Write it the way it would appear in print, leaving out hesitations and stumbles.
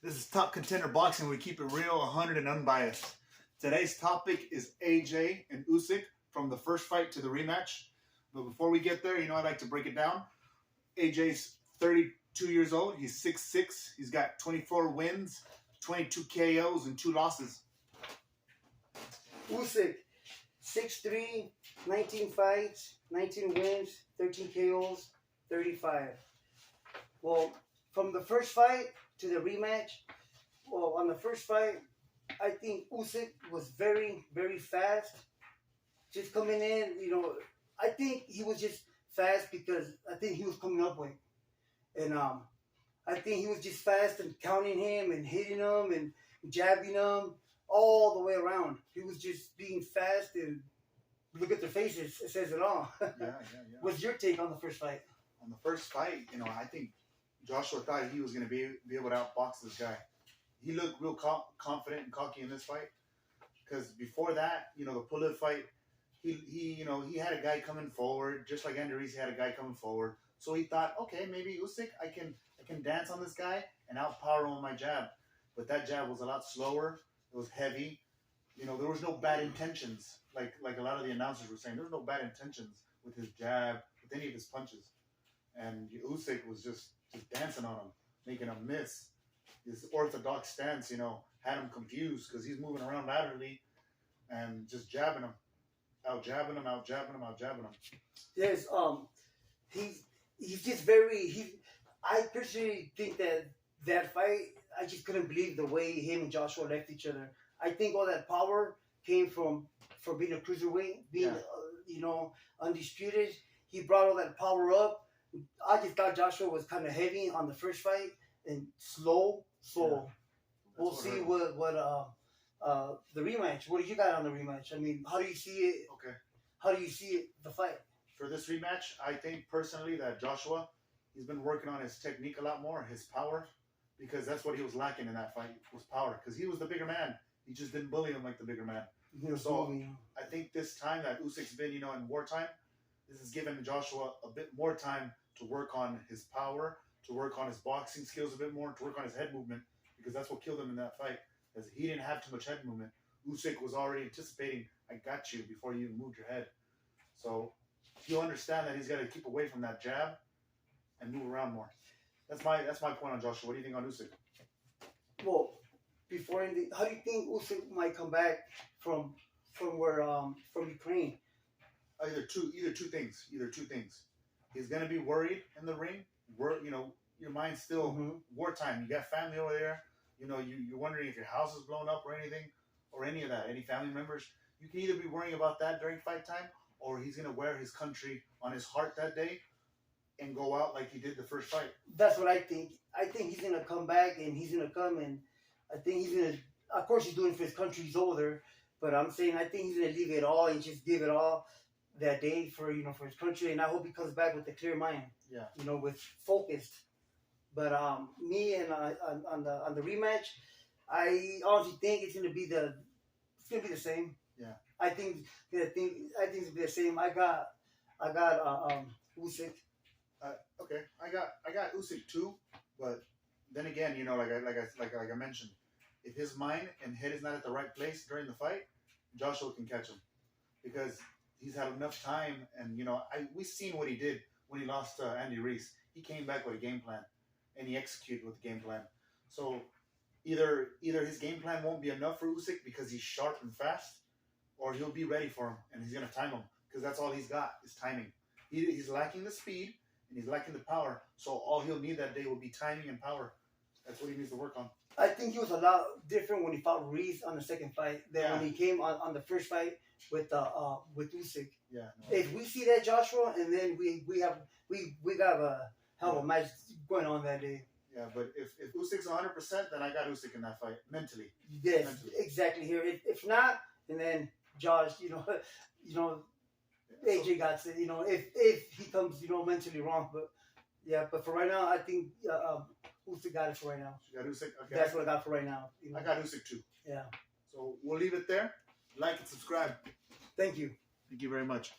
This is Top Contender Boxing. We keep it real, 100 and unbiased. Today's topic is AJ and Usyk from the first fight to the rematch. But before we get there, I'd like to break it down. AJ's 32 years old. He's 6'6". He's got 24 wins, 22 KOs, and 2 losses. Usyk, 6'3", 19 fights, 19 wins, 13 KOs, 35. Well, from the first fight to the rematch, on the first fight, I think Usyk was very, very fast. Just coming in, I think he was just fast because I think he was coming up weight. And I think he was just fast and counting him and hitting him and jabbing him all the way around. He was just being fast, and look at their faces. It says it all. Yeah. What's your take on the first fight? On the first fight, I think Joshua thought he was going to be able to outbox this guy. He looked real confident and cocky in this fight. Because before that, the Pulev fight, he had a guy coming forward, just like Andy Reese had a guy coming forward. So he thought, okay, maybe Usyk, I can dance on this guy and outpower him with my jab. But that jab was a lot slower. It was heavy. There was no bad intentions. Like a lot of the announcers were saying, there was no bad intentions with his jab, with any of his punches. And Usyk was just dancing on him, making him miss. His orthodox stance, had him confused because he's moving around laterally and just jabbing him. Out-jabbing him, out-jabbing him, out-jabbing him. Yes, he's just I personally think that fight, I just couldn't believe the way him and Joshua left each other. I think all that power came from being a cruiserweight, being, undisputed. He brought all that power up. I just thought Joshua was kind of heavy on the first fight and slow. So we'll see what the rematch. What do you got on the rematch? I mean, how do you see it? Okay. How do you see it, the fight? For this rematch, I think personally that Joshua, he's been working on his technique a lot more, his power, because that's what he was lacking in that fight, was power. Because he was the bigger man. He just didn't bully him like the bigger man. So I think this time that Usyk's been, in wartime, this has given Joshua a bit more time to work on his power, to work on his boxing skills a bit more, to work on his head movement, because that's what killed him in that fight. Because he didn't have too much head movement. Usyk was already anticipating, I got you, before you even moved your head. So he'll understand that he's got to keep away from that jab and move around more. That's my point on Joshua. What do you think on Usyk? Well, before ending, how do you think Usyk might come back from Ukraine? Either two things. He's gonna be worried in the ring. Your mind's still wartime. You got family over there. You're wondering if your house is blown up or anything, or any of that. Any family members. You can either be worrying about that during fight time, or he's gonna wear his country on his heart that day and go out like he did the first fight. That's what I think. I think he's gonna come back, and he's gonna come, and I think he's gonna. Of course, he's doing it for his country. He's older, but I'm saying I think he's gonna leave it all and just give it all that day for his country. And I hope he comes back with a clear mind. Yeah. With focused. But me and on the rematch, I honestly think it's gonna be the same. Yeah. I think it's gonna be the same. I got Usyk. Okay, I got Usyk too, but then again, like I mentioned, if his mind and head is not at the right place during the fight, Joshua can catch him because he's had enough time, and we've seen what he did when he lost to Andy Reese. He came back with a game plan, and he executed with the game plan. So either his game plan won't be enough for Usyk because he's sharp and fast, or he'll be ready for him and he's gonna time him because that's all he's got is timing. He's lacking the speed. And he's lacking the power, so all he'll need that day will be timing and power. That's what he needs to work on. I think he was a lot different when he fought Reese on the second fight than when he came on the first fight with Usyk. Yeah. No. If we see that Joshua, and then we got a hell of a match going on that day. Yeah, but if Usyk's 100%, then I got Usyk in that fight mentally. Yes, exactly. Here, if not, and then Josh, AJ got it, if he comes, mentally wrong. But for right now, I think Usyk got it for right now. You got Usyk? Okay. That's what I got for right now. I got Usyk too. Yeah. So we'll leave it there. Like and subscribe. Thank you. Thank you very much.